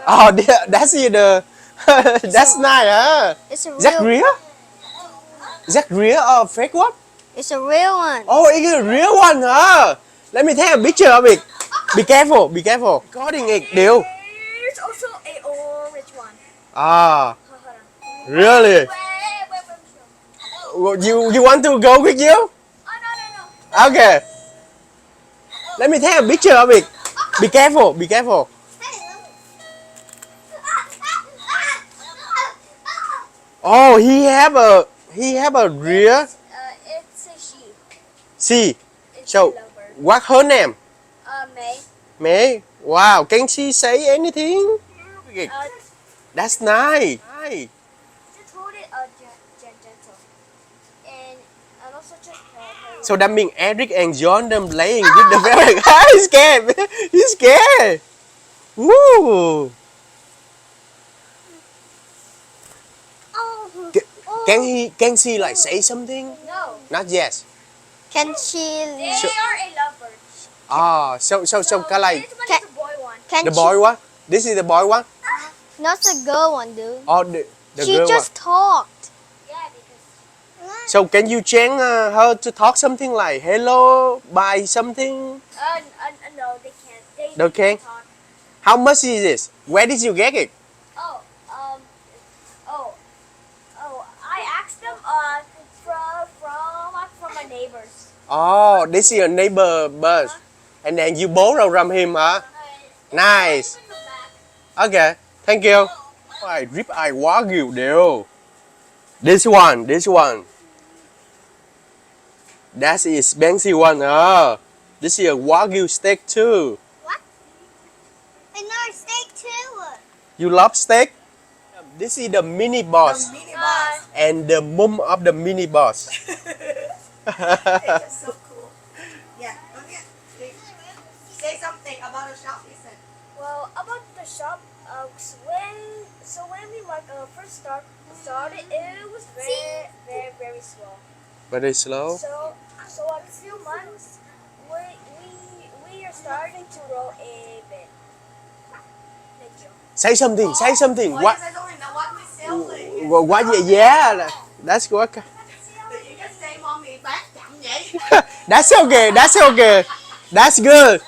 Oh, that's the that's nice, huh? It's a Is that real. real? Is that real or fake one? It's a real one. Oh, it's a real one, huh? Let me take a picture of it. Be careful, be careful. Recording it, deal. There's also a orange one. Ah, Hold on. really? You want to go with you? Oh, no. Okay. Let me take a picture of it. Be careful, be careful. Oh, he have a real It's a sheep. see. It's So, a lovebird. what her name? May. May. Wow, can she say anything? Uh, That's nice. Nice. just hold it gentle. And also just her. So that means Eric and John them playing with the ferret. He's scared. He's scared. Woo. Can she like say something? No. Not yet. Can she? They are a lovebird. Ah, so like This one Can- is a boy one. Can the she? boy one. This is the boy one. Not the girl one, dude. Or the She girl just talked. Yeah, because. one. So can you change her to talk something like hello, bye something? No, they can't. They can't? talk. How much is this? Where did you get it? Oh, I asked them from my neighbors. Oh, this is your neighbor bird. And then you borrow from him, huh? Nice. Okay, thank you. Ôi, rib eye wagyu đều. This one. That is expensive one. This is a wagyu steak too. Another steak too. You love steak? This is the mini boss and the mom of the mini boss. It's so cool. Yeah. Say something about the shop, listen. Well, about the shop, when we first started, it was very slow. Very slow. So in a few months, we are starting to roll a bit. Thank you. Say something. Say something. What? What? I don't know what we selling. What? Yeah. That's what. You can say mommy back chậm vậy. That's okay. That's good. That's good.